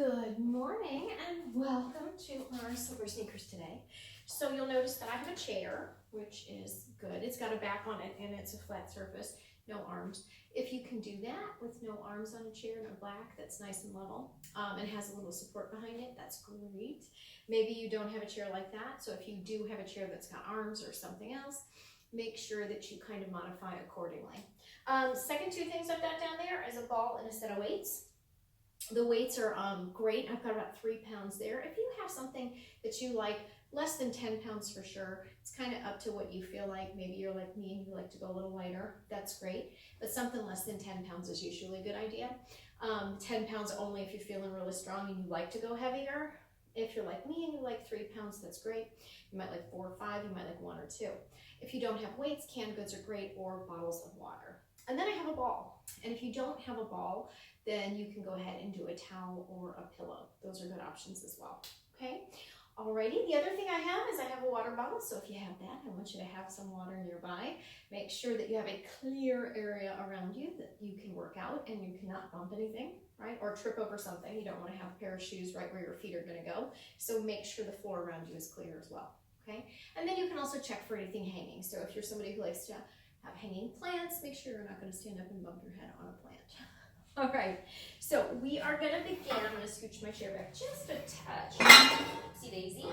Good morning and welcome to our silver sneakers today. So you'll notice that I have a chair, which is good. It's got a back on it and it's a flat surface, no arms. If you can do that with no arms on a chair and a black that's nice and level and has a little support behind it, that's great. Maybe you don't have a chair like that, so if you do have a chair that's got arms or something else, make sure that you kind of modify accordingly. Second two things I've got down there is a ball and a set of weights. The weights are great. I've got about 3 pounds there. If you have something that you like, less than 10 pounds for sure. It's kind of up to what you feel like. Maybe you're like me and you like to go a little lighter. That's great. But something less than 10 pounds is usually a good idea. 10 pounds only if you're feeling really strong and you like to go heavier. If you're like me and you like 3 pounds, that's great. You might like 4 or 5, you might like 1 or 2. If you don't have weights, canned goods are great, or bottles of water. And then I have a ball. And if you don't have a ball, then you can go ahead and do a towel or a pillow. Those are good options as well, okay? Alrighty, the other thing I have is I have a water bottle, so if you have that, I want you to have some water nearby. Make sure that you have a clear area around you that you can work out and you cannot bump anything, right? Or trip over something. You don't want to have a pair of shoes right where your feet are gonna go. So make sure the floor around you is clear as well, okay? And then you can also check for anything hanging. So if you're somebody who likes to have hanging plants, make sure you're not gonna stand up and bump your head on a plant. All right, so we are gonna begin. I'm gonna scooch my chair back just a touch. Oopsie daisy.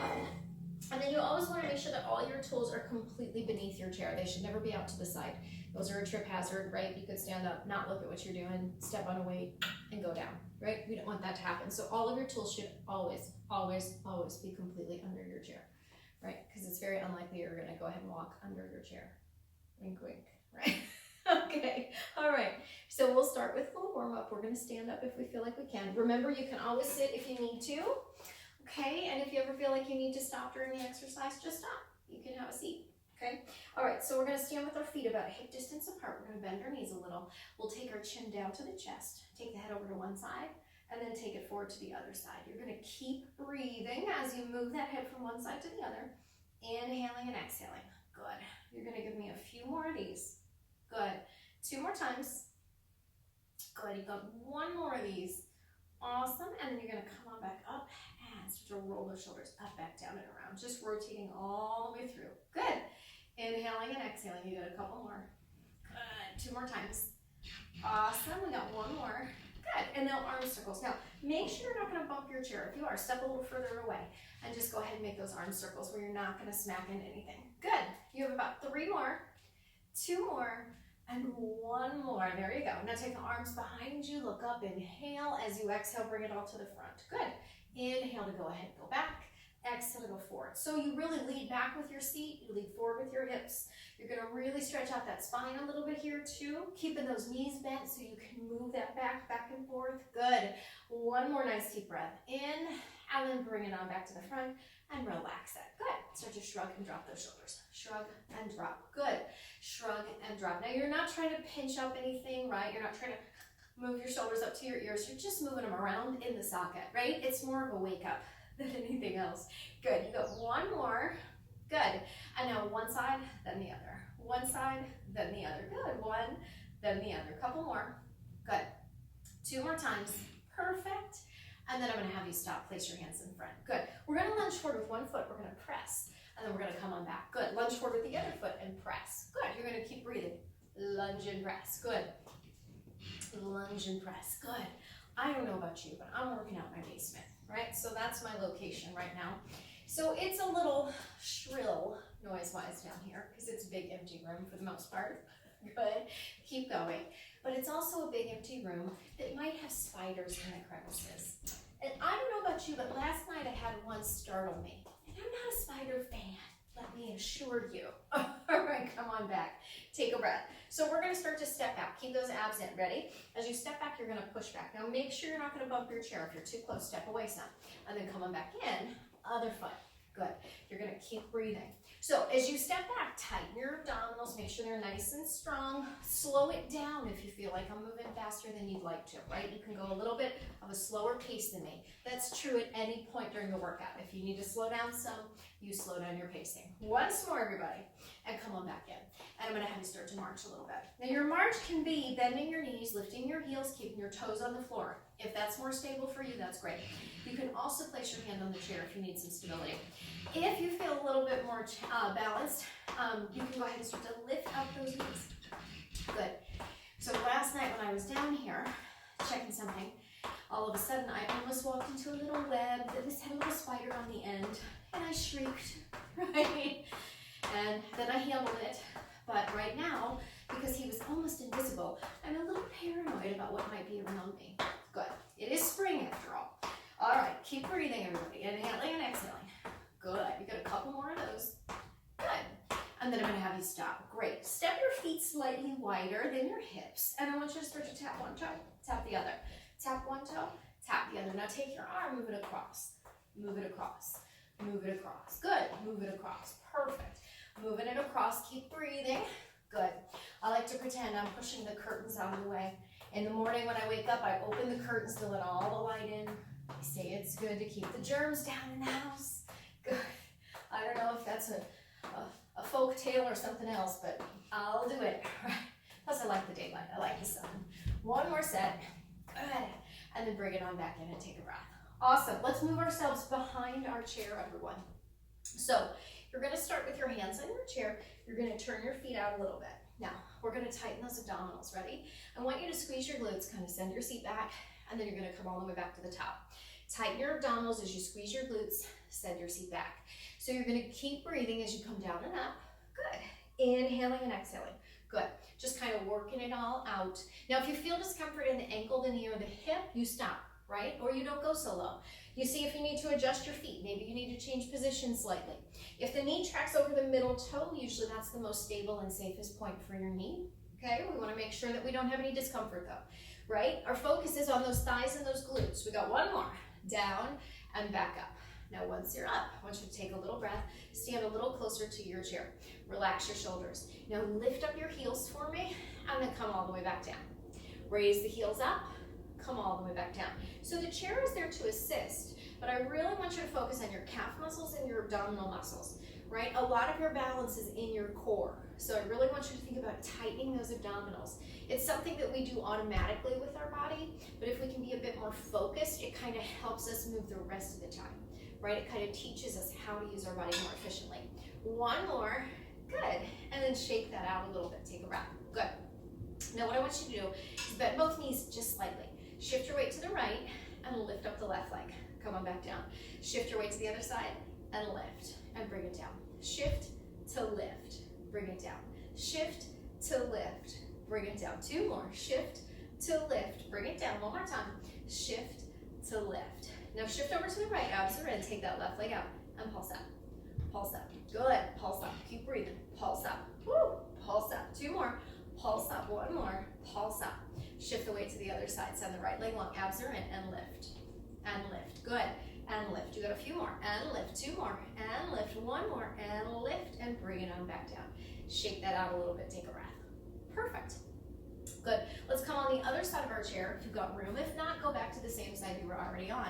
And then you always wanna make sure that all your tools are completely beneath your chair. They should never be out to the side. Those are a trip hazard, right? You could stand up, not look at what you're doing, step on a weight, and go down, right? We don't want that to happen. So all of your tools should always, always, always be completely under your chair, right? Because it's very unlikely you're gonna go ahead and walk under your chair. Wink, wink, right? Okay, all right. So we'll start with a little warm up. We're gonna stand up if we feel like we can. Remember, you can always sit if you need to, okay? And if you ever feel like you need to stop during the exercise, just stop. You can have a seat, okay? All right, so we're gonna stand with our feet about hip distance apart. We're gonna bend our knees a little. We'll take our chin down to the chest, take the head over to one side, and then take it forward to the other side. You're gonna keep breathing as you move that head from one side to the other, inhaling and exhaling. Good. You're gonna give me a few more of these. Good. 2 more times. Good. You've got 1 more of these. Awesome. And then you're going to come on back up and start to roll those shoulders up, back, down, and around. Just rotating all the way through. Good. Inhaling and exhaling. You got a couple more. Good. 2 more times. Awesome. We got 1 more. Good. And now arm circles. Now, make sure you're not going to bump your chair. If you are, step a little further away and just go ahead and make those arm circles where you're not going to smack into anything. Good. You have about 3 more. 2 more, and 1 more. There you go. Now take the arms behind you, look up, inhale. As you exhale, bring it all to the front. Good. Inhale to go ahead and go back. Exhale to go forward. So you really lead back with your seat, you lead forward with your hips. You're gonna really stretch out that spine a little bit here too, keeping those knees bent so you can move that back and forth. Good. 1 more nice deep breath in, and then bring it on back to the front and relax that. Good. Start to shrug and drop those shoulders. Shrug and drop. Good. Shrug and drop. Now you're not trying to pinch up anything, right? You're not trying to move your shoulders up to your ears. You're just moving them around in the socket, right? It's more of a wake up than anything else. Good. You got 1 more. Good. And now one side, then the other. One side, then the other. Good. 1, then the other. Couple more. Good. 2 more times. Perfect. And then I'm going to have you stop. Place your hands in front. Good. We're going to lunge forward with 1 foot. We're going to press. And then we're going to come on back. Good. Lunge forward with the other foot and press. Good. You're going to keep breathing. Lunge and press. Good. Lunge and press. Good. I don't know about you, but I'm working out in my basement, right? So that's my location right now. So it's a little shrill noise-wise down here because it's a big empty room for the most part. Good. Keep going. But it's also a big empty room that might have spiders in the crevices. And I don't know about you, but last night I had one startle me. And I'm not a spider fan, let me assure you. All right, come on back. Take a breath. So we're going to start to step back. Keep those abs in. Ready? As you step back, you're going to push back. Now make sure you're not going to bump your chair. If you're too close, step away some. And then come on back in. Other foot. Good. You're going to keep breathing. So as you step back, tighten your abdominals, make sure they're nice and strong. Slow it down if you feel like I'm moving faster than you'd like to, right? You can go a little bit of a slower pace than me. That's true at any point during the workout. If you need to slow down some, you slow down your pacing. Once more, everybody, and come on back in. and I'm gonna have you start to march a little bit. Now your march can be bending your knees, lifting your heels, keeping your toes on the floor. If that's more stable for you, that's great. You can also place your hand on the chair if you need some stability. If you feel a little bit more balanced, you can go ahead and start to lift up those knees. Good. So last night when I was down here checking something, all of a sudden I almost walked into a little web that had a little spider on the end, and I shrieked, right? And then I handled it. But right now, because he was almost invisible, I'm a little paranoid about what might be around me. Good. It is spring after all. All right, keep breathing, everybody. Inhaling and exhaling. Good. You got a couple more of those. Good. And then I'm going to have you stop. Great. Step your feet slightly wider than your hips. And I want you to start to tap one toe, tap the other. Tap one toe, tap the other. Now take your arm, move it across. Move it across. Move it across. Good. Move it across. Perfect. Moving it across. Keep breathing. Good. I like to pretend I'm pushing the curtains out of the way. In the morning when I wake up, I open the curtains to let all the light in. I say it's good to keep the germs down in the house. Good. I don't know if that's a folk tale or something else, but I'll do it. Plus I like the daylight. I like the sun. One more set. Good. And then bring it on back in and take a breath. Awesome. Let's move ourselves behind our chair, everyone. So you're going to start with your hands on your chair. You're going to turn your feet out a little bit. Now, we're going to tighten those abdominals. Ready? I want you to squeeze your glutes, kind of send your seat back, and then you're going to come all the way back to the top. Tighten your abdominals as you squeeze your glutes, send your seat back. So you're going to keep breathing as you come down and up. Good. Inhaling and exhaling. Good. Just kind of working it all out. Now, if you feel discomfort in the ankle, the knee, or the hip, you stop, right? Or you don't go so low. You see if you need to adjust your feet. Maybe you need to change position slightly. If the knee tracks over the middle toe, usually that's the most stable and safest point for your knee. Okay, we want to make sure that we don't have any discomfort though, right? Our focus is on those thighs and those glutes. We got one more. Down and back up. Now once you're up, I want you to take a little breath, stand a little closer to your chair. Relax your shoulders. Now lift up your heels for me and then come all the way back down. Raise the heels up, come all the way back down. So the chair is there to assist, but I really want you to focus on your calf muscles and your abdominal muscles, right? A lot of your balance is in your core. So I really want you to think about tightening those abdominals. It's something that we do automatically with our body, but if we can be a bit more focused, it kind of helps us move the rest of the time, right? It kind of teaches us how to use our body more efficiently. One more, good. And then shake that out a little bit, take a breath, good. Now what I want you to do is bend both knees just slightly. Shift your weight to the right and lift up the left leg. Come on back down. Shift your weight to the other side and lift and bring it down. Shift to lift, bring it down. Shift to lift, bring it down. Two more. Shift to lift, bring it down. One more time. Shift to lift. Now shift over to the right, abs are in. Take that left leg out and pulse up. Pulse up. Good. Pulse up. Keep breathing. Pulse up. Woo. Pulse up. Two more. Pulse up. One more. Pulse up. Shift the weight to the other side. Send the right leg long. Abs are in and lift. And lift. Good. And lift. You got a few more. And lift. Two more. And lift. One more. And lift. And bring it on back down. Shake that out a little bit. Take a breath. Perfect. Good. Let's come on the other side of our chair if you've got room. If not, go back to the same side you were already on.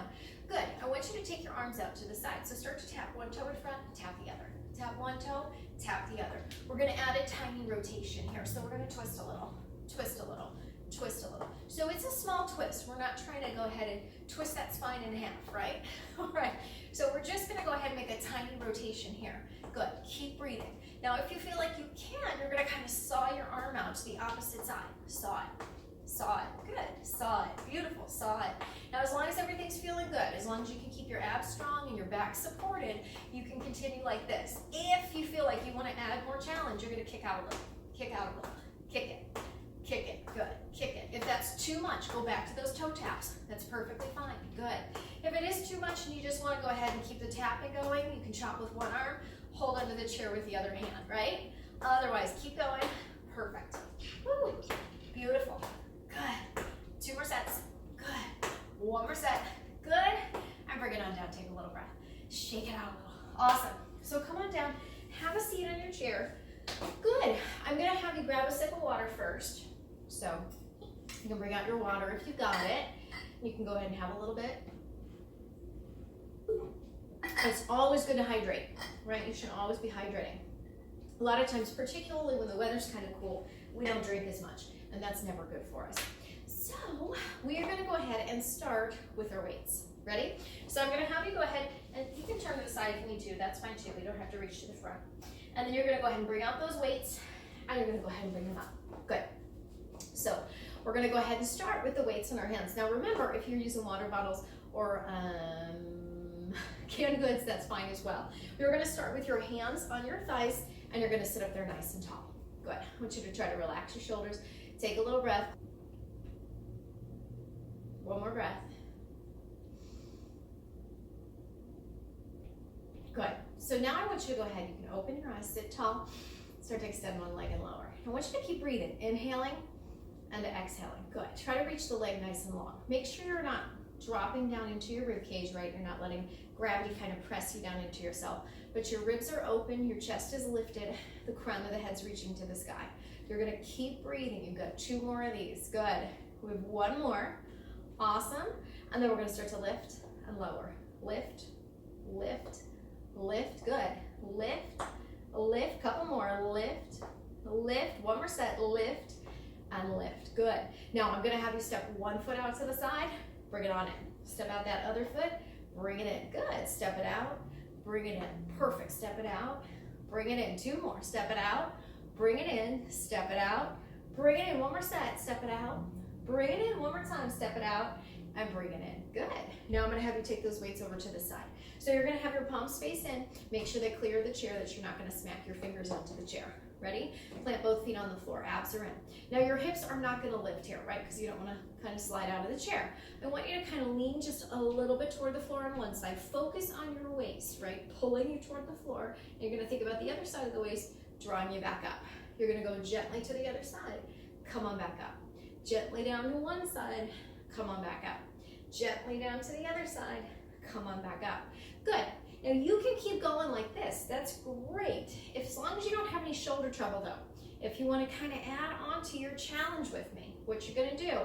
Good. I want you to take your arms out to the side. So start to tap one toe in front, tap the other. Tap one toe, tap the other. We're going to add a tiny rotation here. So we're going to twist a little, twist a little, twist a little. So it's a small twist. We're not trying to go ahead and twist that spine in half, right? All right. So we're just going to go ahead and make a tiny rotation here. Good. Keep breathing. Now, if you feel like you can, you're going to kind of saw your arm out to the opposite side. Saw it. Saw it. Good. Saw it. Beautiful. Saw it. Now, as long as everything's feeling good, as long as you can keep your abs strong and your back supported, you can continue like this. If you feel like you want to add more challenge, you're going to kick out a little. Kick out a little. Kick it. Kick it. Good. Kick it. If that's too much, go back to those toe taps. That's perfectly fine. Good. If it is too much and you just want to go ahead and keep the tapping going, you can chop with one arm, hold onto the chair with the other hand, right? Otherwise, keep going. Perfect. Woo. Beautiful. Good. Two more sets. Good. One more set. Good. And bring it on down. Take a little breath. Shake it out a little. Awesome. So come on down. Have a seat on your chair. Good. I'm going to have you grab a sip of water first. So you can bring out your water if you've got it. You can go ahead and have a little bit. It's always good to hydrate, right? You should always be hydrating. A lot of times, particularly when the weather's kind of cool, we don't drink as much, and that's never good for us. So we are going to go ahead and start with our weights. Ready? So I'm going to have you go ahead, and you can turn to the side if you need to. That's fine too. We don't have to reach to the front. And then you're going to go ahead and bring out those weights, and you're going to go ahead and bring them up. Good. So we're going to go ahead and start with the weights in our hands. Now remember, if you're using water bottles or canned goods, that's fine as well. You're going to start with your hands on your thighs, and you're going to sit up there nice and tall. Good. I want you to try to relax your shoulders. Take a little breath. One more breath. Good. So now I want you to go ahead. You can open your eyes, sit tall, start to extend one leg and lower. I want you to keep breathing, inhaling and exhaling. Good. Try to reach the leg nice and long. Make sure you're not dropping down into your rib cage, right? You're not letting gravity kind of press you down into yourself, but your ribs are open, your chest is lifted, the crown of the head's reaching to the sky. You're gonna keep breathing. You've got 2 more of these. Good. We have 1 more. Awesome. And then we're gonna start to lift and lower. Lift, lift, lift. Good. Lift, lift. Couple more. Lift, lift. 1 more set. Lift and lift. Good. Now I'm gonna have you step 1 foot out to the side. Bring it on in. Step out that other foot. Bring it in. Good. Step it out. Bring it in. Perfect. Step it out. Bring it in. 2 more. Step it out. Bring it in. Step it out. Bring it in. 1 more set. Step it out. Bring it in. 1 more time. Step it out. And bring it in. Good. Now I'm going to have you take those weights over to the side. So you're going to have your palms face in. Make sure they clear the chair, that you're not going to smack your fingers onto the chair. Ready? Plant both feet on the floor. Abs are in. Now your hips are not going to lift here, right? Because you don't want to kind of slide out of the chair. I want you to kind of lean just a little bit toward the floor on one side. Focus on your waist, right? Pulling you toward the floor. And you're going to think about the other side of the waist, drawing you back up. You're going to go gently to the other side. Come on back up. Gently down to one side. Come on back up. Gently down to the other side. Come on back up. Good. Now you can keep going like this. That's great. As long as you don't have any shoulder trouble though. If you want to kind of add on to your challenge with me, what you're going to do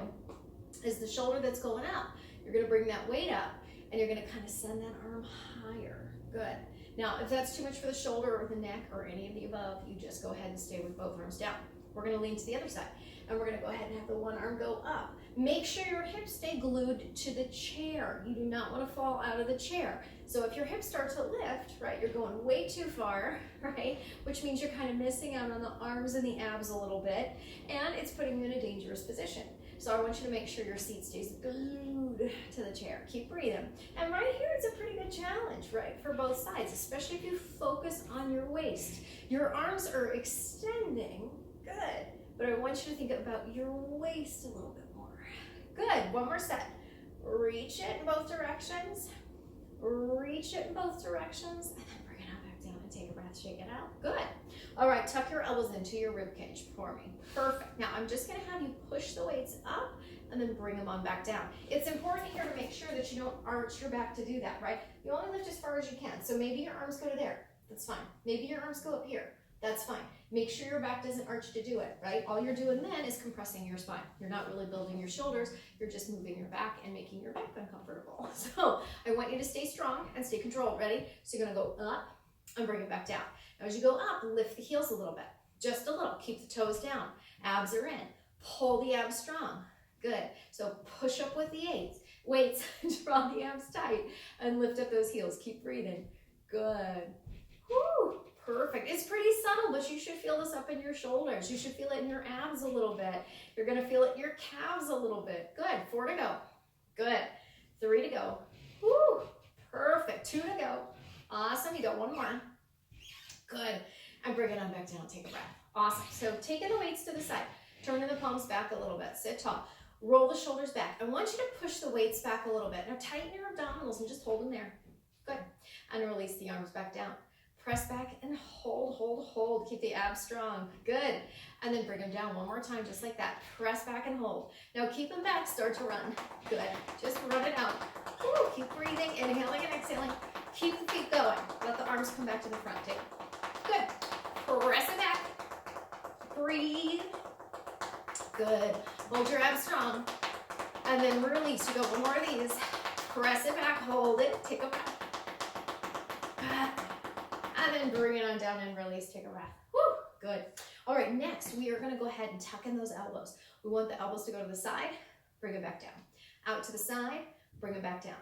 is the shoulder that's going up, you're going to bring that weight up and you're going to kind of send that arm higher. Good. Now, if that's too much for the shoulder or the neck or any of the above, you just go ahead and stay with both arms down. We're going to lean to the other side and we're going to go ahead and have the one arm go up. Make sure your hips stay glued to the chair. You do not want to fall out of the chair. So if your hips start to lift, right, you're going way too far, right, which means you're kind of missing out on the arms and the abs a little bit, and it's putting you in a dangerous position. So I want you to make sure your seat stays glued to the chair. Keep breathing. And right here, it's a pretty good challenge, right, for both sides, especially if you focus on your waist. Your arms are extending, good, but I want you to think about your waist a little bit more. Good, 1 more set. Reach it in both directions. Reach it in both directions, and then bring it on back down and take a breath, shake it out. Good. All right, tuck your elbows into your rib cage for me. Perfect. Now I'm just gonna have you push the weights up and then bring them on back down. It's important here to make sure that you don't arch your back to do that, right? You only lift as far as you can. So maybe your arms go to there, that's fine. Maybe your arms go up here, that's fine. Make sure your back doesn't arch to do it, right? All you're doing then is compressing your spine. You're not really building your shoulders, you're just moving your back and making your back uncomfortable. So I want you to stay strong and stay controlled. Ready? So you're gonna go up and bring it back down. Now as you go up, lift the heels a little bit, just a little. Keep the toes down, abs are in. Pull the abs strong. Good. So push up with the weights, draw the abs tight, and lift up those heels. Keep breathing. Good. Woo. Perfect. It's pretty subtle, but you should feel this up in your shoulders. You should feel it in your abs a little bit. You're going to feel it in your calves a little bit. Good. 4 to go. Good. 3 to go. Woo. Perfect. 2 to go. Awesome. You got 1 more. Good. And bring it on back down. Take a breath. Awesome. So taking the weights to the side. Turning the palms back a little bit. Sit tall. Roll the shoulders back. I want you to push the weights back a little bit. Now tighten your abdominals and just hold them there. Good. And release the arms back down. Press back and hold, hold, hold. Keep the abs strong. Good. And then bring them down 1 more time, just like that. Press back and hold. Now keep them back. Start to run. Good. Just run it out. Woo. Keep breathing, inhaling and exhaling. Keep the feet going. Let the arms come back to the front. Take it. Good. Press it back. Breathe. Good. Hold your abs strong. And then release. You go 1 more of these. Press it back. Hold it. Take a breath. And then bring it on down and release. Take a breath. Woo. Good. All right, next we are gonna go ahead and tuck in those elbows. We want the elbows to go to the side, bring it back down. Out to the side, bring it back down.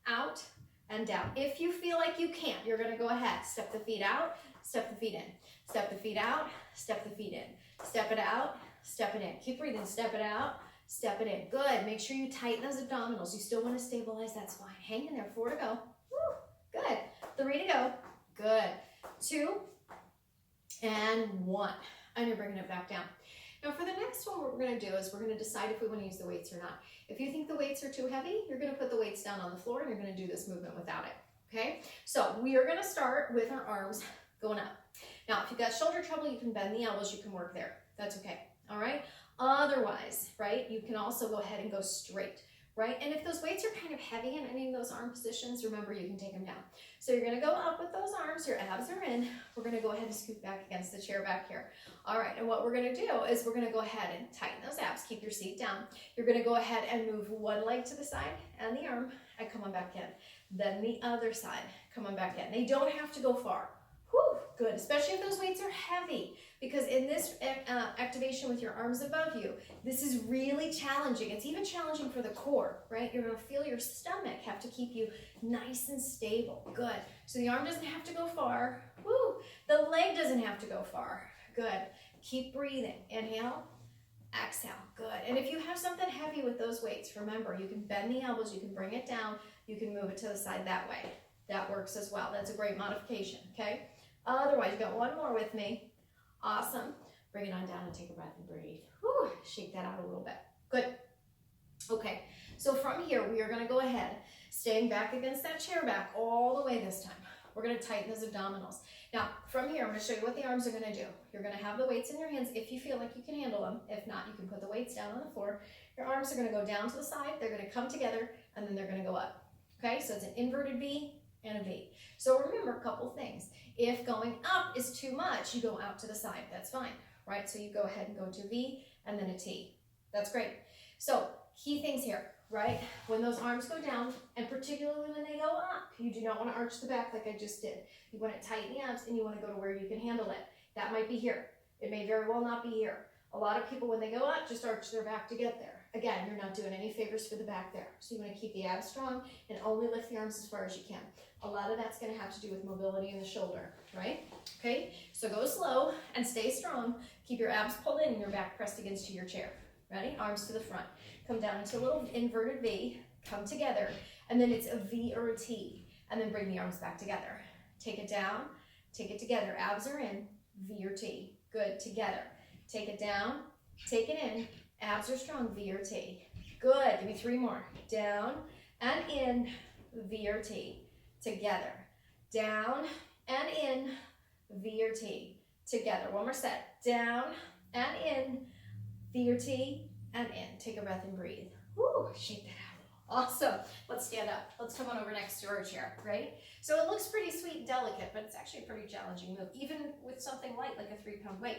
Out and down. If you feel like you can't, you're gonna go ahead. Step the feet out, step the feet in. Step the feet out, step the feet in. Step it out, step it in. Keep breathing, step it out, step it in. Good, make sure you tighten those abdominals. You still wanna stabilize that spine. Hang in there, 4 to go. Woo, good, 3 to go. Good, 2 and 1. And you're bringing it back down. Now for the next one, what we're gonna do is we're gonna decide if we wanna use the weights or not. If you think the weights are too heavy, you're gonna put the weights down on the floor and you're gonna do this movement without it, okay? So we are gonna start with our arms going up. Now, if you've got shoulder trouble, you can bend the elbows, you can work there. That's okay, all right? Otherwise, right, you can also go ahead and go straight, right? And if those weights are kind of heavy in any of those arm positions, remember you can take them down. So you're gonna go up with those arms, your abs are in. We're gonna go ahead and scoot back against the chair back here. All right, and what we're gonna do is we're gonna go ahead and tighten those abs, keep your seat down. You're gonna go ahead and move one leg to the side and the arm, and come on back in. Then the other side, come on back in. They don't have to go far. Whew, good, especially if those weights are heavy, because in this activation with your arms above you, this is really challenging. It's even challenging for the core, right? You're gonna feel your stomach have to keep you nice and stable. Good, so the arm doesn't have to go far. Woo, the leg doesn't have to go far. Good, keep breathing. Inhale, exhale, good. And if you have something heavy with those weights, remember, you can bend the elbows, you can bring it down, you can move it to the side that way. That works as well. That's a great modification, okay? Otherwise, you got one more with me. Awesome. Bring it on down and take a breath and breathe. Whew, shake that out a little bit. Good. Okay, so from here, we are gonna go ahead, staying back against that chair back all the way this time. We're gonna tighten those abdominals. Now, from here, I'm gonna show you what the arms are gonna do. You're gonna have the weights in your hands if you feel like you can handle them. If not, you can put the weights down on the floor. Your arms are gonna go down to the side, they're gonna come together, and then they're gonna go up. Okay, so it's an inverted V and a V. So remember a couple things. If going up is too much, you go out to the side. That's fine, right? So you go ahead and go to V and then a T. That's great. So key things here, right? When those arms go down, and particularly when they go up, you do not want to arch the back like I just did. You want to tighten the abs and you want to go to where you can handle it. That might be here. It may very well not be here. A lot of people, when they go up, just arch their back to get there. Again, you're not doing any favors for the back there. So you want to keep the abs strong and only lift the arms as far as you can. A lot of that's going to have to do with mobility in the shoulder, right? Okay, so go slow and stay strong. Keep your abs pulled in and your back pressed against your chair. Ready? Arms to the front. Come down into a little inverted V. Come together. And then it's a V or a T. And then bring the arms back together. Take it down. Take it together. Abs are in. V or T. Good. Together. Take it down. Take it in. Abs are strong. V or T. Good. Give me 3 more. Down and in. V or T. Together. Down and in. V or T. Together. One more set. Down and in. V or T and in. Take a breath and breathe. Woo, shake that out. Awesome. Let's stand up. Let's come on over next to our chair, right? So it looks pretty sweet and delicate, but it's actually a pretty challenging move, even with something light like a 3-pound weight.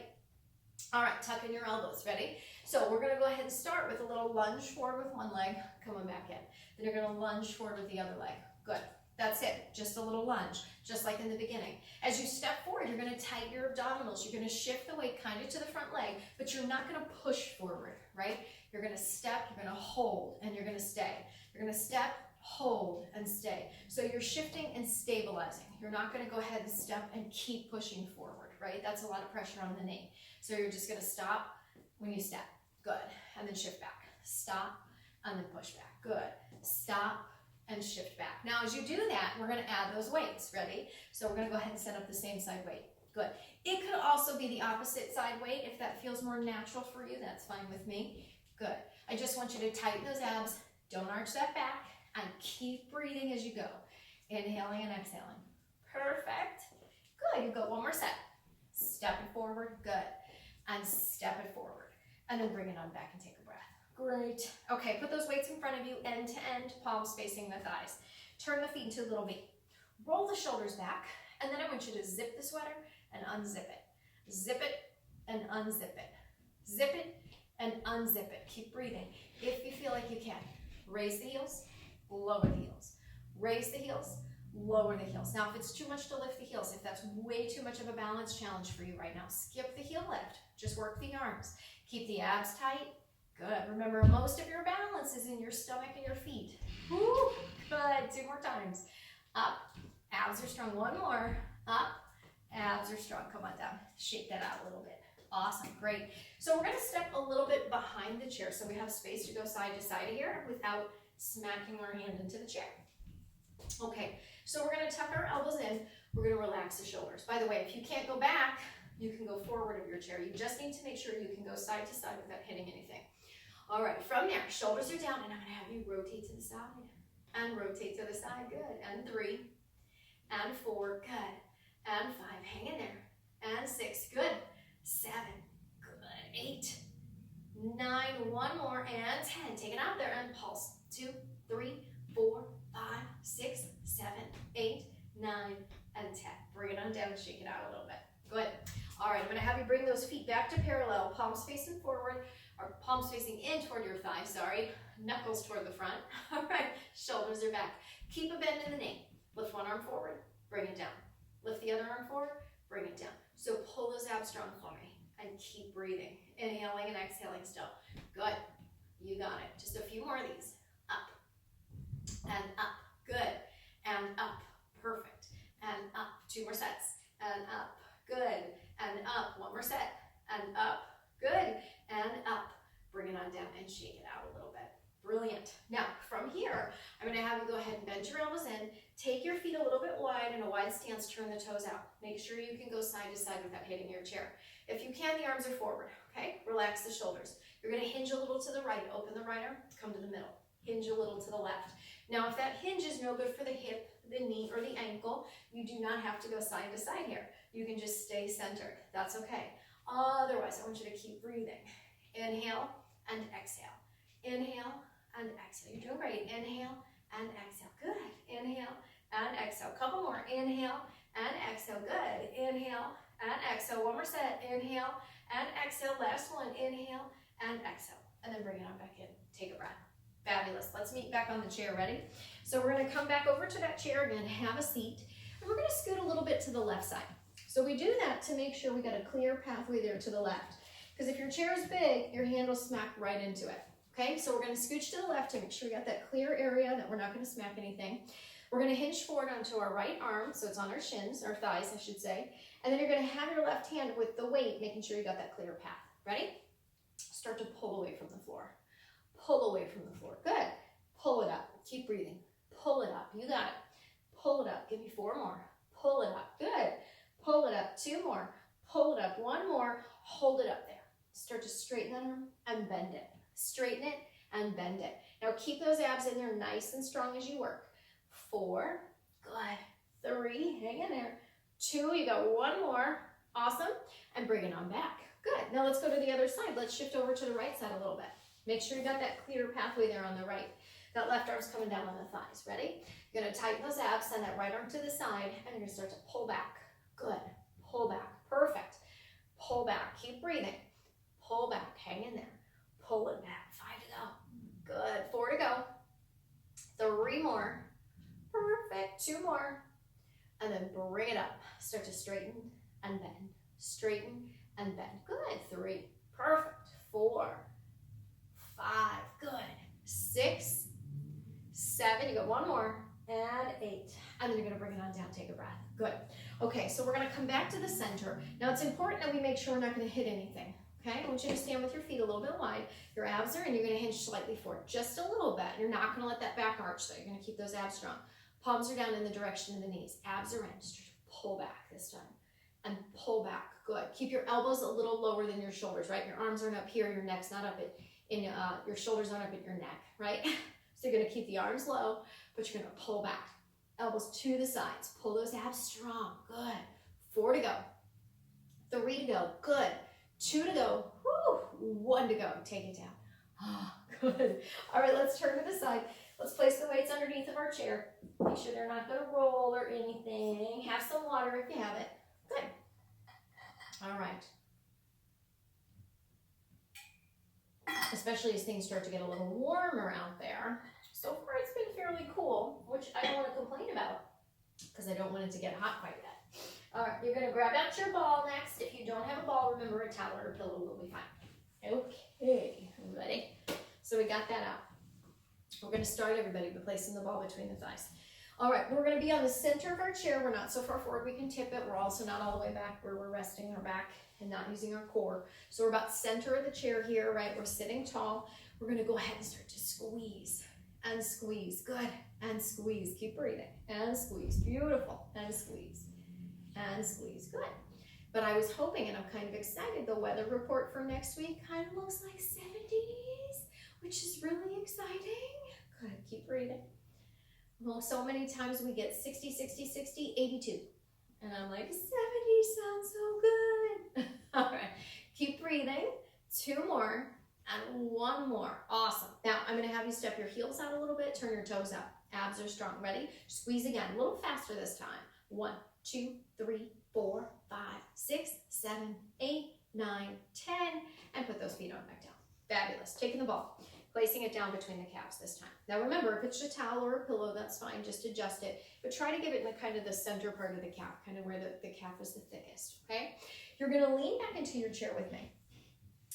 All right, tuck in your elbows. Ready? So we're going to go ahead and start with a little lunge forward with one leg. Come on back in. Then you're going to lunge forward with the other leg. Good. That's it. Just a little lunge, just like in the beginning. As you step forward, you're going to tighten your abdominals. You're going to shift the weight kind of to the front leg, but you're not going to push forward, right? You're going to step, you're going to hold, and you're going to stay. You're going to step, hold, and stay. So you're shifting and stabilizing. You're not going to go ahead and step and keep pushing forward, right? That's a lot of pressure on the knee. So you're just going to stop when you step. Good. And then shift back. Stop, and then push back. Good. Stop, and shift back. Now, as you do that, we're going to add those weights. Ready? So we're going to go ahead and set up the same side weight. Good. It could also be the opposite side weight if that feels more natural for you. That's fine with me. Good. I just want you to tighten those abs. Don't arch that back. And keep breathing as you go. Inhaling and exhaling. Perfect. Good. You've got one more set. Step it forward. Good. And step it forward. And then bring it on back and take a breath. Great. Okay, put those weights in front of you, end to end, palms facing the thighs. Turn the feet into a little V. Roll the shoulders back, and then I want you to zip the sweater and unzip it. Zip it and unzip it. Zip it and unzip it. Keep breathing. If you feel like you can, raise the heels, lower the heels. Raise the heels, lower the heels. Now, if it's too much to lift the heels, if that's way too much of a balance challenge for you right now, skip the heel lift. Just work the arms. Keep the abs tight. Good. Remember, most of your balance is in your stomach and your feet. Woo. Good. 2 more times. Up. Abs are strong. 1 more. Up. Abs are strong. Come on down. Shake that out a little bit. Awesome. Great. So we're going to step a little bit behind the chair so we have space to go side to side here without smacking our hand into the chair. Okay. So we're going to tuck our elbows in. We're going to relax the shoulders. By the way, if you can't go back, you can go forward of your chair. You just need to make sure you can go side to side without hitting anything. All right, from there, shoulders are down, and I'm going to have you rotate to the side and rotate to the side. Good. And 3 and 4. Good. And 5. Hang in there. And 6. Good. 7. Good. 8. 9. 1 more. And 10. Take it out there and pulse. 2, 3, 4, 5, 6, 7, 8, 9, and 10. Bring it on down and shake it out a little bit. Good. All right, I'm going to have you bring those feet back to parallel, palms facing forward, or palms facing in toward your thigh, sorry, knuckles toward the front. All right, shoulders are back. Keep a bend in the knee. Lift one arm forward, bring it down. Lift the other arm forward, bring it down. So pull those abs strong for me and keep breathing. Inhaling and exhaling still. Good. You got it. Just a few more of these. Up and up. Good. And up. Perfect. And up. 2 more sets. And up. Good. And up. 1 more set. And up. Good. And up. Bring it on down and shake it out a little bit. Brilliant. Now, from here, I'm going to have you go ahead and bend your elbows in. Take your feet a little bit wide in a wide stance. Turn the toes out. Make sure you can go side to side without hitting your chair. If you can, the arms are forward. Okay? Relax the shoulders. You're going to hinge a little to the right. Open the right arm. Come to the middle. Hinge a little to the left. Now, if that hinge is no good for the hip, the knee, or the ankle, you do not have to go side to side here. You can just stay centered. That's okay. Otherwise, I want you to keep breathing. Inhale and exhale. Inhale and exhale. You're doing great. Inhale and exhale. Good. Inhale and exhale. Couple more. Inhale and exhale. Good. Inhale and exhale. 1 more set. Inhale and exhale. Last one. Inhale and exhale. And then bring it on back in. Take a breath. Fabulous. Let's meet back on the chair. Ready? So we're going to come back over to that chair again. Have a seat. And we're going to scoot a little bit to the left side. So we do that to make sure we got a clear pathway there to the left. Because if your chair is big, your hand will smack right into it. Okay, so we're going to scooch to the left to make sure we got that clear area that we're not going to smack anything. We're going to hinge forward onto our right arm, so it's on our shins, our thighs, I should say. And then you're going to have your left hand with the weight, making sure you got that clear path. Ready? Start to pull away from the floor. Pull away from the floor. Good. Pull it up. Keep breathing. Pull it up. You got it. Pull it up. Give me 4 more. Pull it up. Good. Pull it up. 2 more. Pull it up. 1 more. Hold it up there. Start to straighten that arm and bend it. Straighten it and bend it. Now keep those abs in there nice and strong as you work. 4. Good. 3. Hang in there. 2. You got 1 more. Awesome. And bring it on back. Good. Now let's go to the other side. Let's shift over to the right side a little bit. Make sure you got that clear pathway there on the right. That left arm's coming down on the thighs. Ready? You're going to tighten those abs, send that right arm to the side, and you're going to start to pull back. Good. Pull back. Perfect. Pull back. Keep breathing. Pull back. Hang in there. Pull it back. 5 to go. Good. 4 to go. 3 more. Perfect. 2 more. And then bring it up. Start to straighten and bend. Straighten and bend. Good. 3. Perfect. 4. 5. Good. 6. 7. You got 1 more. And 8. And then you're going to bring it on down. Take a breath. Good. Okay, so we're going to come back to the center. Now it's important that we make sure we're not going to hit anything. Okay, I want you to stand with your feet a little bit wide. Your abs are in. You're going to hinge slightly forward. Just a little bit. You're not going to let that back arch though. You're going to keep those abs strong. Palms are down in the direction of the knees. Abs are in. Just pull back this time. And pull back. Good. Keep your elbows a little lower than your shoulders, right? Your arms aren't up here. Your neck's not up your shoulders aren't up at your neck, right? So you're going to keep the arms low, but you're going to pull back. Elbows to the sides. Pull those abs strong. Good. 4 to go. 3 to go. Good. 2 to go. Woo. 1 to go. Take it down. Oh, good. All right, let's turn to the side. Let's place the weights underneath of our chair. Make sure they're not going to roll or anything. Have some water if you have it. Good. All right. Especially as things start to get a little warmer out there. So far it's been fairly cool, which I don't want to complain about. because I don't want it to get hot quite yet. All right, you're gonna grab out your ball next. If you don't have a ball, remember a towel or a pillow will be fine. Okay, ready? So we got that out. We're gonna start, everybody, by placing the ball between the thighs. All right, we're gonna be on the center of our chair. We're not so far forward we can tip it. We're also not all the way back where we're resting our back and not using our core. So we're about center of the chair here, right? We're sitting tall. We're gonna go ahead and start to squeeze and squeeze. Good, and squeeze. Keep breathing, and squeeze. Beautiful, and squeeze, and squeeze. Good. But I was hoping, and I'm kind of excited, the weather report for next week kind of looks like 70s, which is really exciting. Good, keep breathing. Well, so many times we get 60, 60, 60, 82. And I'm like, 70 sounds so good. All right, keep breathing. 2 more and 1 more. Awesome. Now, I'm gonna have you step your heels out a little bit, turn your toes out. Abs are strong. Ready? Squeeze again, a little faster this time. 1, 2, 3, 4, 5, 6, 7, 8, 9, 10, and put those feet on back down. Fabulous. Taking the ball, placing it down between the calves this time. Now remember, if it's a towel or a pillow, that's fine, just adjust it, but try to give it in the kind of the center part of the calf, kind of where the calf is the thickest, okay? You're gonna lean back into your chair with me.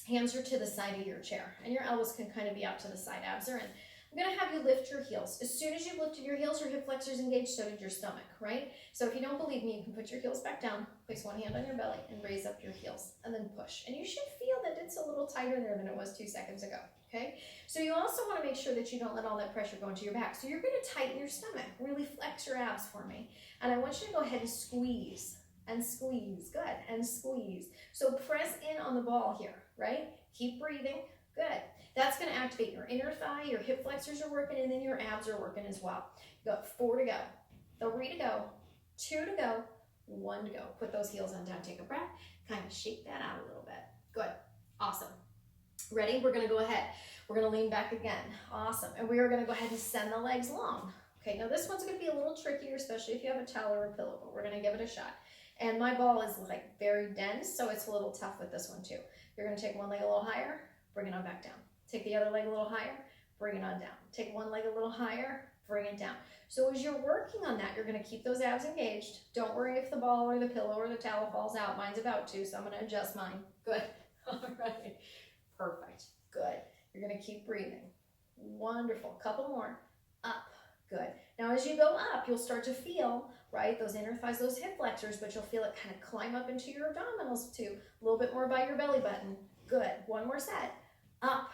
Hands are to the side of your chair, and your elbows can kind of be out to the side, abs are in. I'm gonna have you lift your heels. As soon as you've lifted your heels, your hip flexors engaged, so did your stomach, right? So if you don't believe me, you can put your heels back down, place one hand on your belly, and raise up your heels, and then push. And you should feel that it's a little tighter there than it was 2 seconds ago, okay? So you also wanna make sure that you don't let all that pressure go into your back. So you're gonna tighten your stomach, really flex your abs for me. And I want you to go ahead and squeeze, good, and squeeze. So press in on the ball here, right? Keep breathing, good. That's gonna activate your inner thigh, your hip flexors are working, and then your abs are working as well. You got 4 to go, 3 to go, 2 to go, 1 to go. Put those heels on down, take a breath, kind of shake that out a little bit. Good, awesome. Ready? We're gonna go ahead. We're gonna lean back again, awesome. And we are gonna go ahead and send the legs long. Okay, now this one's gonna be a little trickier, especially if you have a towel or a pillow, but we're gonna give it a shot. And my ball is like very dense, so it's a little tough with this one too. You're gonna take one leg a little higher, bring it on back down. Take the other leg a little higher, bring it on down. Take one leg a little higher, bring it down. So as you're working on that, you're gonna keep those abs engaged. Don't worry if the ball or the pillow or the towel falls out. Mine's about to, so I'm gonna adjust mine. Good, all right, perfect, good. You're gonna keep breathing. Wonderful, couple more, up, good. Now as you go up, you'll start to feel, right, those inner thighs, those hip flexors, but you'll feel it kind of climb up into your abdominals too. A little bit more by your belly button. Good, one more set, up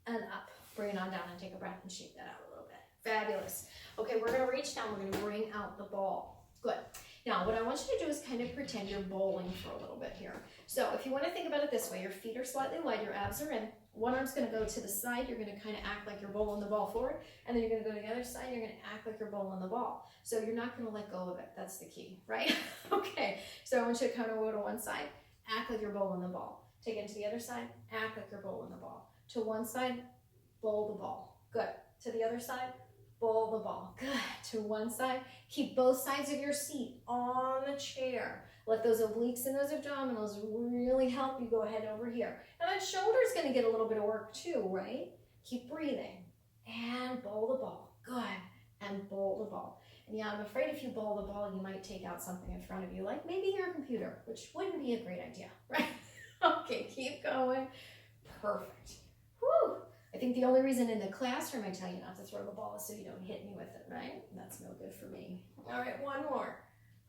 and up. Bring it on down and take a breath and shake that out a little bit. Fabulous. Okay, we're gonna reach down, we're gonna bring out the ball. Good. Now, what I want you to do is kind of pretend you're bowling for a little bit here. So if you wanna think about it this way, your feet are slightly wide, your abs are in, one arm's gonna go to the side, you're gonna kind of act like you're bowling the ball forward, and then you're gonna go to the other side, you're gonna act like you're bowling the ball. So you're not gonna let go of it, that's the key, right? Okay, so I want you to kind of go to one side, act like you're bowling the ball. Take it to the other side, act like you're bowling the ball. To one side, bowl the ball. Good. To the other side, bowl the ball. Good. To one side, keep both sides of your seat on the chair. Let those obliques and those abdominals really help you go ahead over here. Now that shoulder's gonna get a little bit of work too, right? Keep breathing. And bowl the ball. Good. And bowl the ball. And yeah, I'm afraid if you bowl the ball, you might take out something in front of you, like maybe your computer, which wouldn't be a great idea, right? Okay, keep going. Perfect. Whew. I think the only reason in the classroom I tell you not to throw the ball is so you don't hit me with it, right? That's no good for me. All right, one more.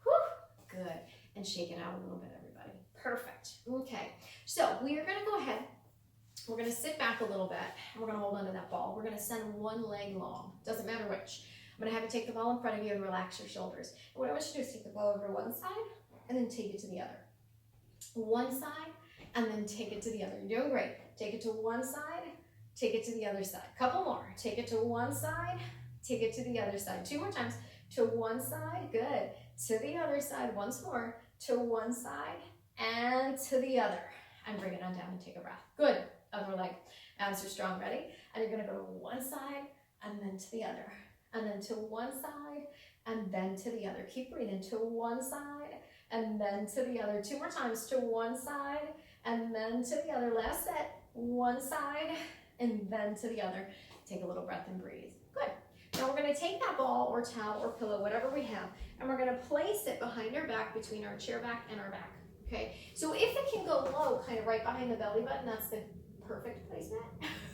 Whew. Good. And shake it out a little bit, everybody. Perfect. Okay, so we are gonna go ahead. We're gonna sit back a little bit. We're gonna hold onto that ball. We're gonna send one leg long. Doesn't matter which. I'm gonna have you take the ball in front of you and relax your shoulders. And what I want you to do is take the ball over one side and then take it to the other. One side, and then take it to the other. You're doing great. Take it to one side, take it to the other side. Couple more. Take it to one side, take it to the other side. 2 more times. To one side, good. To the other side, once more. To one side and to the other. And bring it on down and take a breath. Good. Other leg. Abs are strong. Ready? And you're gonna go to one side and then to the other. And then to one side and then to the other. Keep breathing. To one side and then to the other. 2 more times. To one side and then to the other. Last set. One side and then to the other. Take a little breath and breathe. Good. Now we're going to gonna take that ball or towel or pillow, whatever we have, and we're gonna place it behind our back, between our chair back and our back, okay? So if it can go low, kind of right behind the belly button, that's the perfect placement,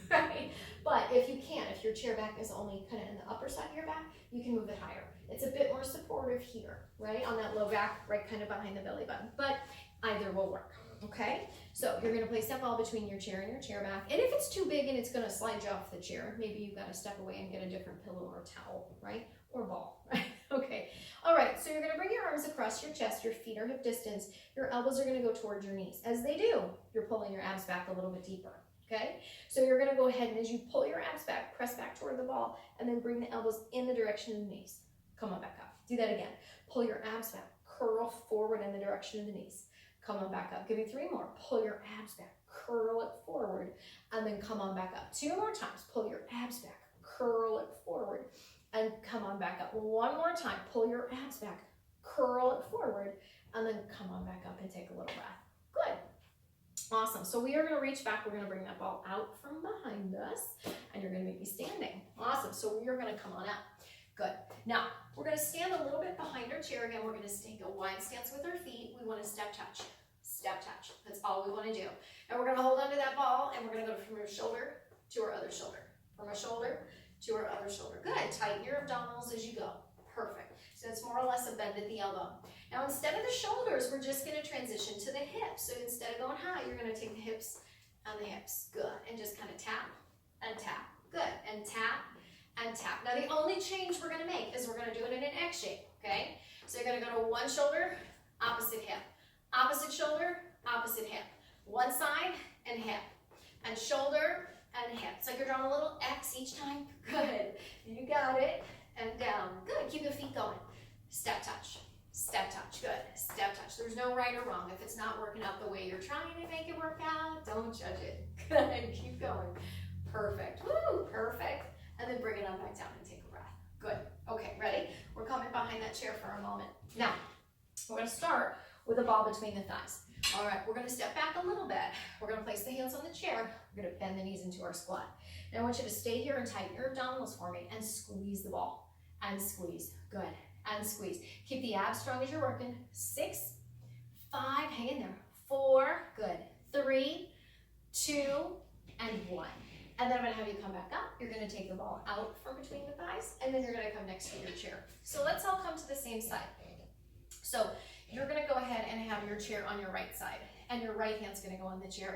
right? But if you can't, if your chair back is only kind of in the upper side of your back, you can move it higher. It's a bit more supportive here, right? On that low back, right kind of behind the belly button, but either will work, okay? So you're gonna place that ball between your chair and your chair back. And if it's too big and it's gonna slide you off the chair, maybe you've gotta step away and get a different pillow or towel, right? Or ball, right? Okay, all right, so you're gonna bring your arms across your chest, your feet are hip distance, your elbows are gonna go towards your knees. As they do, you're pulling your abs back a little bit deeper, okay? So you're gonna go ahead and as you pull your abs back, press back toward the ball, and then bring the elbows in the direction of the knees. Come on back up. Do that again. Pull your abs back, curl forward in the direction of the knees. Come on back up. Give me 3 more. Pull your abs back, curl it forward, and then come on back up. 2 more times. Pull your abs back, curl it forward, and come on back up. 1 more time. Pull your abs back, curl it forward, and then come on back up and take a little breath. Good. Awesome. So we are going to reach back. We're going to bring that ball out from behind us, and you're going to make me standing. Awesome. So we are going to come on up. Good. Now, we're going to stand a little bit behind our chair again. We're going to take a wide stance with our feet. We want to step touch. Step touch. That's all we want to do. And we're going to hold onto that ball, and we're going to go from our shoulder to our other shoulder. From our shoulder to our other shoulder. Good. Tighten your abdominals as you go. Perfect. So it's more or less a bend at the elbow. Now, instead of the shoulders, we're just going to transition to the hips. So instead of going high, you're going to take the hips and the hips. Good. And just kind of tap and tap. Good. And tap and tap. Now, the only change we're going to make is we're going to do it in an X shape, okay? So you're going to go to one shoulder, opposite hip. Opposite shoulder, opposite hip. One side and hip. And shoulder and hip. It's like you're drawing a little X each time. Good. You got it. And down. Good. Keep the feet going. Step touch. Step touch. Good. Step touch. There's no right or wrong. If it's not working out the way you're trying to make it work out, don't judge it. Good. Keep going. Perfect. Woo. Perfect. And then bring it on back down and take a breath. Good. Okay, ready? We're coming behind that chair for a moment. Now, we're going to start with a ball between the thighs. All right, we're going to step back a little bit. We're going to place the hands on the chair. We're going to bend the knees into our squat. Now, I want you to stay here and tighten your abdominals for me and squeeze the ball. And squeeze. Good. And squeeze. Keep the abs strong as you're working. 6, 5, hang in there. 4, good. 3, 2, and 1. And then I'm going to have you come back up. You're going to take the ball out from between the thighs, and then you're going to come next to your chair. So let's all come to the same side. So you're going to go ahead and have your chair on your right side, and your right hand's going to go on the chair.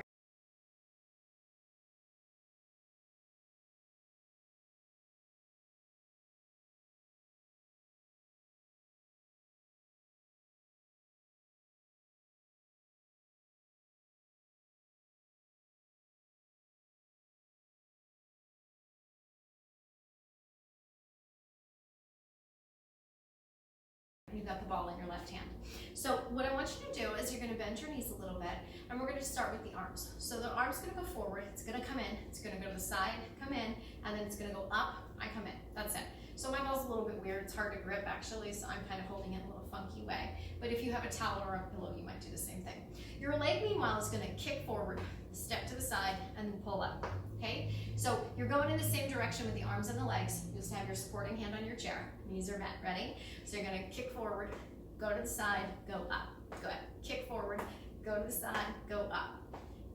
You've got the ball in your left hand. So what I want you to do is you're going to bend your knees a little bit, and we're going to start with the arms. So the arm's going to go forward, it's going to come in, it's going to go to the side, come in, and then it's going to go up, I come in. That's it. So my ball's a little bit weird, it's hard to grip actually, so I'm kind of holding it in a little funky way. But if you have a towel or a pillow, you might do the same thing. Your leg, meanwhile, is going to kick forward, step to the side, and then pull up. Okay? So you're going in the same direction with the arms and the legs. You just have your supporting hand on your chair. Knees are bent. Ready? So you're going to kick forward, go to the side, go up. Good. Kick forward, go to the side, go up.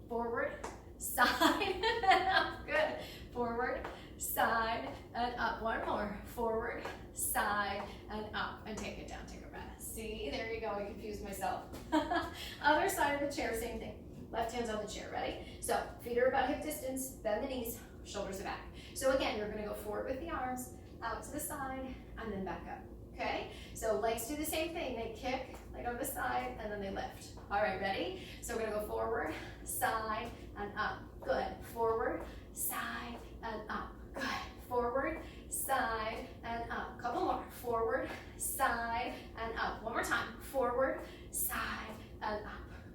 Forward, side, and up. Good. Forward, side, and up. One more. Forward, side, and up. And take it down. Take a breath. See? There you go. I confused myself. Other side of the chair, same thing. Left hand's on the chair. Ready? So feet are about hip distance. Bend the knees. Shoulders are back. So again, you're going to go forward with the arms, out to the side, and then back up. Okay? So legs do the same thing. They kick, they go to the side, and then they lift. All right, ready? So we're going to go forward, side, and up. Good. Forward, side, and up. Good. Forward, side, and up. Couple more. Forward, side, and up. One more time. Forward, side, and up.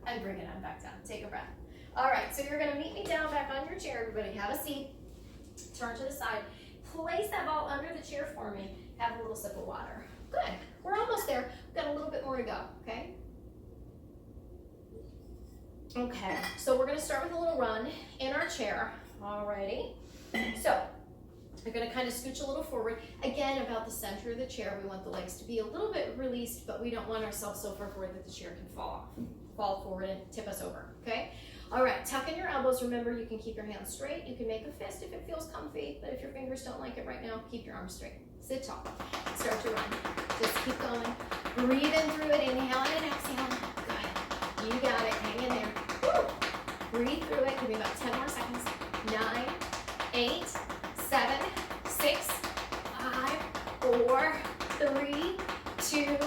And bring it on back down. Take a breath. All right, so you're going to meet me down back on your chair. Everybody have a seat. Turn to the side. Place that ball under the chair for me. Have a little sip of water. Good. We're almost there. We've got a little bit more to go, okay? Okay, so we're going to start with a little run in our chair. Alrighty. So We're gonna kind of scooch a little forward. Again, about the center of the chair. We want the legs to be a little bit released, but we don't want ourselves so far forward that the chair can fall forward and tip us over, okay? All right, tuck in your elbows. Remember, you can keep your hands straight. You can make a fist if it feels comfy, but if your fingers don't like it right now, keep your arms straight. Sit tall. Start to run. Just keep going. Breathe in through it. Inhale and exhale. Good. You got it. Hang in there. Woo. Breathe through it. Give me about 10 more seconds. 9, 8, 7, 6, 5, 4, 3, 2,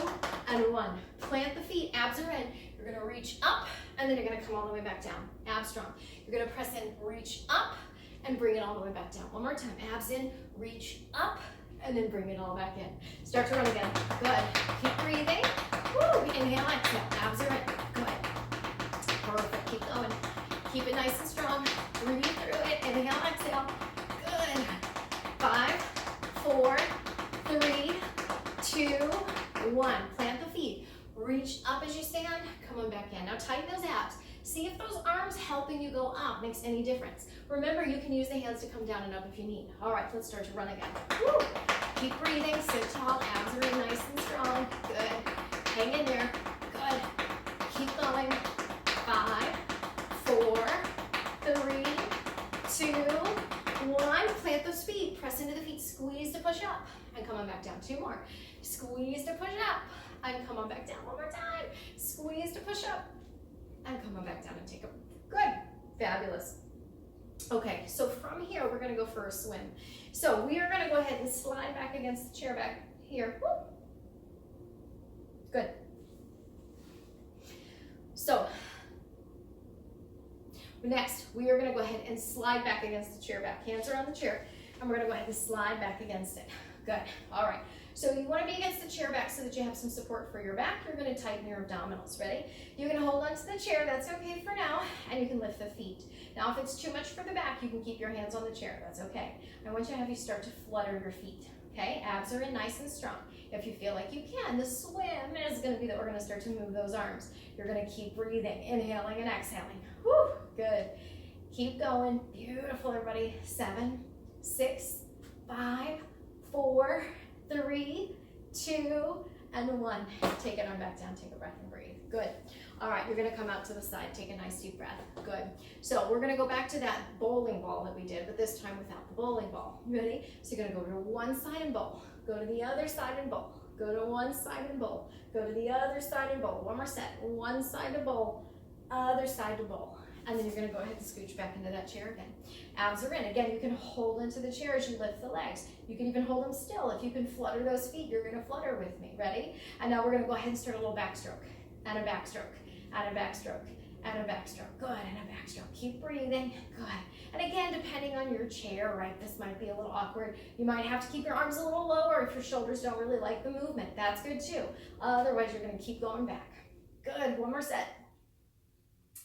and 1. Plant the feet. Abs are in. You're going to reach up, and then you're going to come all the way back down. Abs strong. You're going to press in, reach up, and bring it all the way back down. One more time. Abs in, reach up, and then bring it all back in. Start to run again. Good. Keep breathing. Woo. Inhale, exhale. Abs are in. Good. Perfect. Keep going. Keep it nice and strong. Breathe through it. Inhale, exhale. Good. 5, 4, 3, 2, 1. Plant the feet. Reach up as you stand. Come on back in. Now tighten those abs. See if those arms helping you go up makes any difference. Remember, you can use the hands to come down and up if you need. All right, let's start to run again. Woo. Keep breathing. Sit tall. Abs are in nice and strong. Good. Hang in there. Good. Keep going. 5, 4, 3, 2, 1. Plant those feet. Press into the feet. Squeeze to push up. And come on back down. 2 more. Squeeze to push up. And come on back down. 1 more time. Squeeze to push up. And come on back down and take a, good, fabulous. Okay, so from here, we're gonna go for a swim. So we are gonna go ahead and slide back against the chair back here. Woo. Good. So, next, we are gonna go ahead and slide back against the chair back. Hands are on the chair, and we're gonna go ahead and slide back against it. Good, all right. So you want to be against the chair back so that you have some support for your back. You're going to tighten your abdominals. Ready? You can hold onto the chair. That's okay for now. And you can lift the feet. Now, if it's too much for the back, you can keep your hands on the chair. That's okay. I want you to have you start to flutter your feet. Okay? Abs are in nice and strong. If you feel like you can, the swim is going to be that we're going to start to move those arms. You're going to keep breathing, inhaling and exhaling. Whew, good. Keep going. Beautiful, everybody. 7, 6, 5, 4, 3, 2, and 1. Take it on back down. Take a breath and breathe. Good. All right, you're going to come out to the side. Take a nice deep breath. Good. So we're going to go back to that bowling ball that we did, but this time without the bowling ball. Ready? So you're going to go to one side and bowl. Go to the other side and bowl. Go to one side and bowl. Go to the other side and bowl. One more set. One side to bowl. Other side to bowl. And then you're going to go ahead and scooch back into that chair again. Abs are in. Again, you can hold into the chair as you lift the legs. You can even hold them still. If you can flutter those feet, you're going to flutter with me. Ready? And now we're going to go ahead and start a little backstroke. And a backstroke. And a backstroke. And a backstroke. Good. And a backstroke. Keep breathing. Good. And again, depending on your chair, right, this might be a little awkward. You might have to keep your arms a little lower if your shoulders don't really like the movement. That's good too. Otherwise, you're going to keep going back. Good. One more set.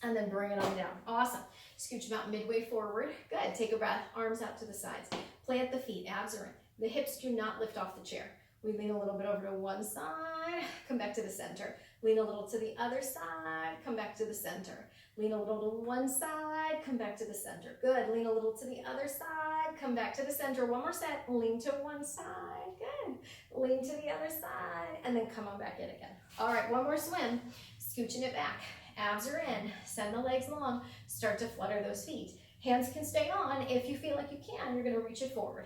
And then bring it on down. Awesome. Scooch about midway forward. Good. Take a breath. Arms out to the sides. Plant the feet. Abs are in. The hips do not lift off the chair. We lean a little bit over to one side. Come back to the center. Lean a little to the other side. Come back to the center. Lean a little to one side. Come back to the center. Good. Lean a little to the other side. Come back to the center. One more set. Lean to one side. Good. Lean to the other side. And then come on back in again. All right. One more swim. Scooching it back. Abs are in. Send the legs long. Start to flutter those feet. Hands can stay on. If you feel like you can, you're going to reach it forward.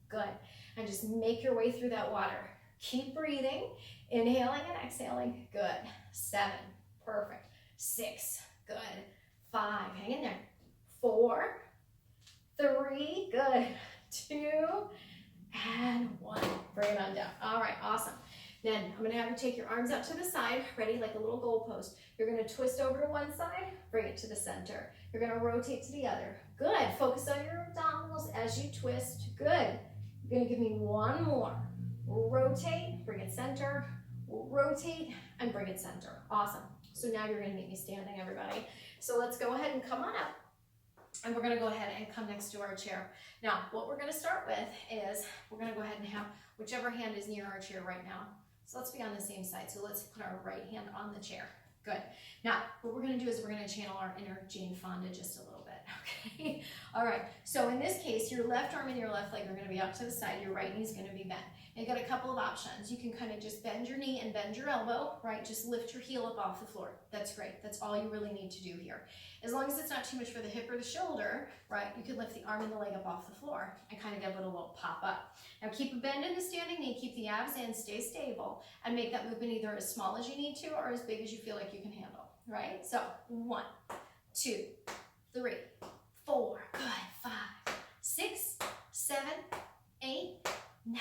Good. And just make your way through that water. Keep breathing. Inhaling and exhaling. Good. 7. Perfect. 6. Good. 5. Hang in there. 4. 3. Good. 2. And 1. Bring it on down. All right. Awesome. Then I'm going to have you take your arms out to the side, ready, like a little goalpost. You're going to twist over to one side, bring it to the center. You're going to rotate to the other. Good. Focus on your abdominals as you twist. Good. You're going to give me one more. Rotate, bring it center, rotate, and bring it center. Awesome. So now you're going to meet me standing, everybody. So let's go ahead and come on up. And we're going to go ahead and come next to our chair. Now, what we're going to start with is we're going to go ahead and have whichever hand is near our chair right now. So let's be on the same side. So let's put our right hand on the chair. Good. Now, what we're going to do is we're going to channel our inner Jane Fonda just a little bit. okay? All right, so in this case, your left arm and your left leg are gonna be out to the side, your right knee is gonna be bent. And you got a couple of options. You can kind of just bend your knee and bend your elbow, right? Just lift your heel up off the floor. That's great. That's all you really need to do here. As long as it's not too much for the hip or the shoulder, right? You can lift the arm and the leg up off the floor and kind of give it a little pop up. Now keep a bend in the standing knee, keep the abs in, stay stable, and make that movement either as small as you need to or as big as you feel like you can handle, right? So 1, 2, 3, 4, good, 5, 6, 7, 8, 9,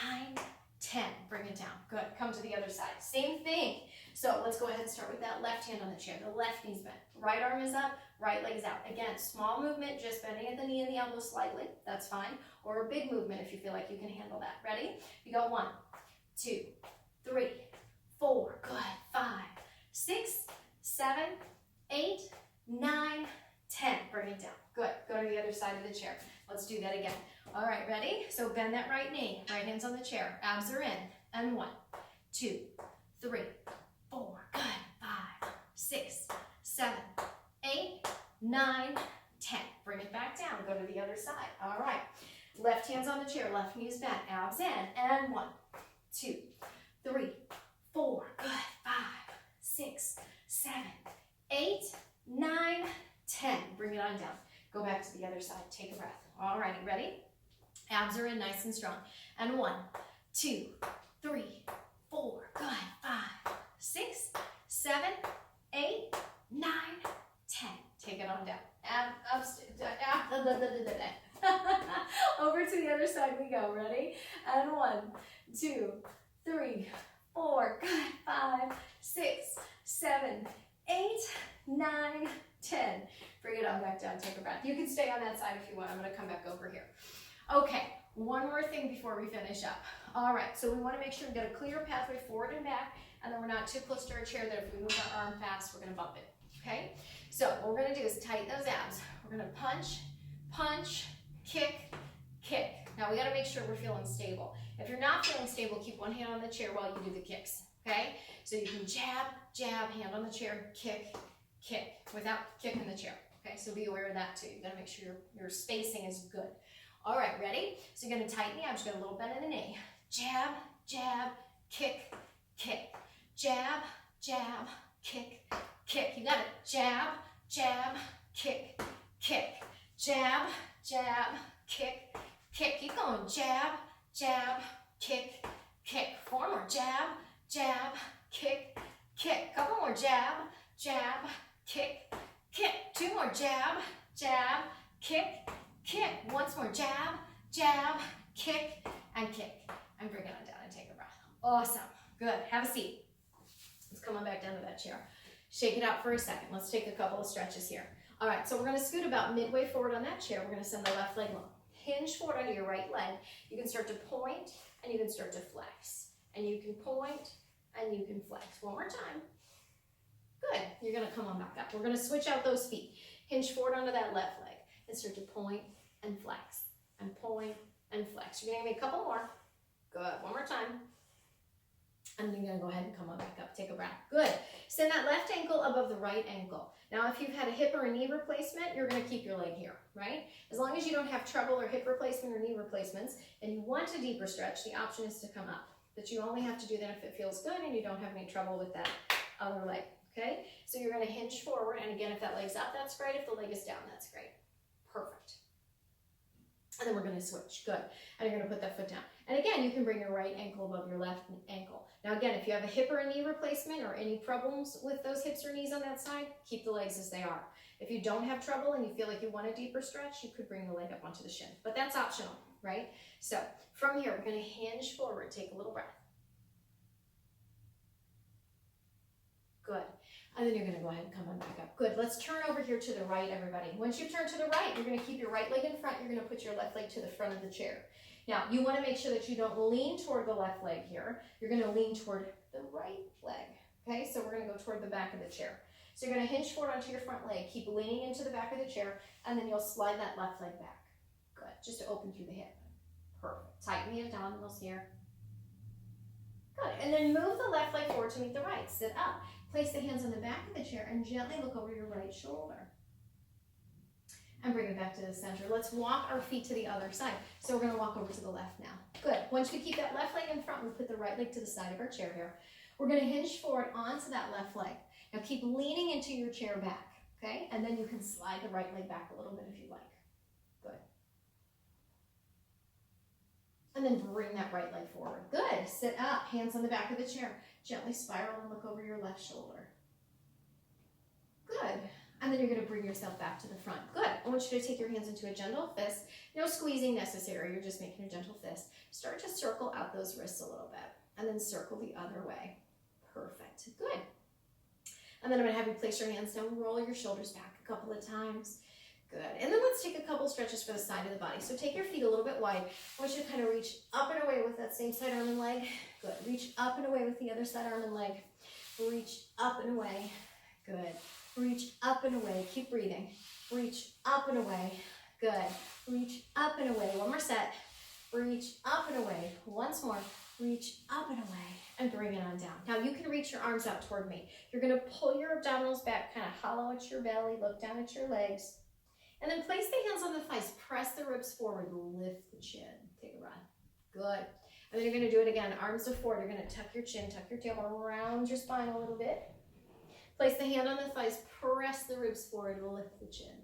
10. Bring it down. Good. Come to the other side. Same thing. So let's go ahead and start with that left hand on the chair. The left knee's bent. Right arm is up. Right leg is out. Again, small movement, just bending at the knee and the elbow slightly. That's fine. Or a big movement if you feel like you can handle that. Ready? You go 1, 2, 3, 4. Good. 5, 6, 7, 8, 9, 10. Bring it down. Good. Go to the other side of the chair. Let's do that again. All right, ready? So bend that right knee. Right hand's on the chair. Abs are in. And 1, 2, 3, 4. Good. 5, 6, 7, 8, 9, 10. Bring it back down. Go to the other side. All right. Left hand's on the chair. Left knee's bent. Abs in. And 1, 2, 3, 4. Good. 5, 6, 7, 8, 9, 10. Bring it on down. Go back to the other side. Take a breath. All righty. Ready? Abs are in nice and strong. And 1, 2, 3, 4. Good. 5, 6, 7, 8, 9, 10. Take it on down. Over to the other side we go. Ready? And 1, 2, 3, 4. Good. 5, 6, 7, 8, 9, 10. Bring it on back down. Take a breath. You can stay on that side if you want. I'm going to come back over here. Okay, one more thing before we finish up. All right, so we want to make sure we get a clear pathway forward and back, and then we're not too close to our chair that if we move our arm fast, we're going to bump it, okay? So what we're going to do is tighten those abs. We're going to punch, punch, kick, kick. Now we got to make sure we're feeling stable. If you're not feeling stable, keep one hand on the chair while you do the kicks, okay? So you can jab, jab, hand on the chair, kick, kick, without kicking the chair, okay? So be aware of that too. You got to make sure your spacing is good. All right, ready? So you're going to tighten the abs. You're going to a little bend in the knee. Jab, jab, kick, kick. Jab, jab, kick, kick. You got it. Jab, jab, kick, kick. Jab, jab, kick, kick. Keep going. Jab, jab, kick, kick. 4 more. Jab, jab, kick, kick. Couple more. Jab, jab, kick, kick. 2 more. Jab, jab, kick, kick. Once more. Jab, jab, kick, and kick. And bring it on down and take a breath. Awesome. Good. Have a seat. Let's come on back down to that chair. Shake it out for a second. Let's take a couple of stretches here. All right, so we're going to scoot about midway forward on that chair. We're going to send the left leg long. Hinge forward onto your right leg. You can start to point and you can start to flex. And you can point and you can flex. One more time. Good. You're going to come on back up. We're going to switch out those feet. Hinge forward onto that left leg and start to point and flex and point and flex. You're going to give me a couple more. Good. One more time. And then you're going to go ahead and come on back up. Take a breath. Good. Send that left ankle above the right ankle. Now, if you've had a hip or a knee replacement, you're going to keep your leg here, right? As long as you don't have trouble or hip replacement or knee replacements, and you want a deeper stretch, the option is to come up. But you only have to do that if it feels good and you don't have any trouble with that other leg, okay? So you're going to hinge forward. And again, if that leg's up, that's great. If the leg is down, that's great. Perfect. And then we're going to switch. Good. And you're going to put that foot down. And again, you can bring your right ankle above your left ankle. Now again, if you have a hip or a knee replacement or any problems with those hips or knees on that side, keep the legs as they are. If you don't have trouble and you feel like you want a deeper stretch, you could bring the leg up onto the shin. But that's optional, right? So from here, we're going to hinge forward. Take a little breath. Good. And then you're going to go ahead and come on back up. Good. Let's turn over here to the right, everybody. Once you turn to the right, you're going to keep your right leg in front. You're going to put your left leg to the front of the chair. Now, you want to make sure that you don't lean toward the left leg here. You're going to lean toward the right leg. Okay, so we're going to go toward the back of the chair. So you're going to hinge forward onto your front leg. Keep leaning into the back of the chair, and then you'll slide that left leg back. Good. Just to open through the hip. Perfect. Tighten the abdominals here. Good. And then move the left leg forward to meet the right. Sit up. Place the hands on the back of the chair and gently look over your right shoulder. and bring it back to the center. Let's walk our feet to the other side. So we're gonna walk over to the left now. Good. Once we keep that left leg in front, we put the right leg to the side of our chair here. We're gonna hinge forward onto that left leg. Now keep leaning into your chair back, okay? And then you can slide the right leg back a little bit if you like. Good. And then bring that right leg forward. Good. Sit up, hands on the back of the chair. Gently spiral and look over your left shoulder. Good. And then you're going to bring yourself back to the front. Good. I want you to take your hands into a gentle fist. No squeezing necessary. You're just making a gentle fist. Start to circle out those wrists a little bit. And then circle the other way. Perfect. Good. And then I'm going to have you place your hands down, roll your shoulders back a couple of times. Good. And then let's take a couple stretches for the side of the body. So take your feet a little bit wide. I want you to kind of reach up and away with that same side arm and leg. Good. Reach up and away with the other side arm and leg. Reach up and away. Good. Reach up and away. Keep breathing. Reach up and away. Good. Reach up and away. One more set. Reach up and away. Once more. Reach up and away. And bring it on down. Now you can reach your arms out toward me. You're going to pull your abdominals back, kind of hollow at your belly. Look down at your legs. And then place the hands on the thighs. Press the ribs forward. Lift the chin. Take a breath. Good. And then you're going to do it again. Arms to forward. You're going to tuck your chin, tuck your tailbone, round your spine a little bit. Place the hand on the thighs. Press the ribs forward. Lift the chin.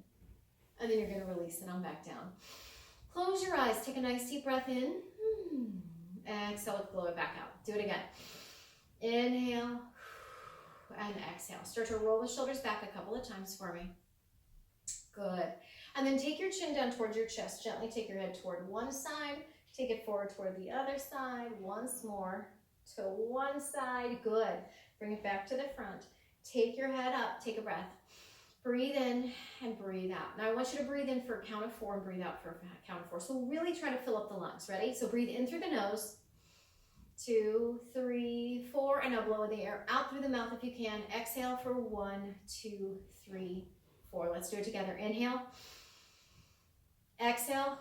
And then you're going to release it on back down. Close your eyes. Take a nice deep breath in. Exhale. Blow it back out. Do it again. Inhale. And exhale. Start to roll the shoulders back a couple of times for me. Good. And then take your chin down towards your chest. Gently take your head toward one side. Take it forward toward the other side. Once more. To one side. Good. Bring it back to the front. Take your head up. Take a breath. Breathe in and breathe out. Now I want you to breathe in for a count of 4 and breathe out for a count of 4. So really try to fill up the lungs. Ready? So breathe in through the nose. 2, 3, 4. And now blow the air out through the mouth if you can. Exhale for 1, 2, 3, 4. Let's do it together. Inhale. Exhale.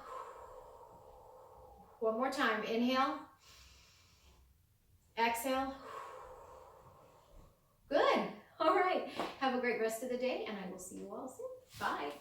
One more time. Inhale. Exhale. Good. All right. Have a great rest of the day, and I will see you all soon. Bye.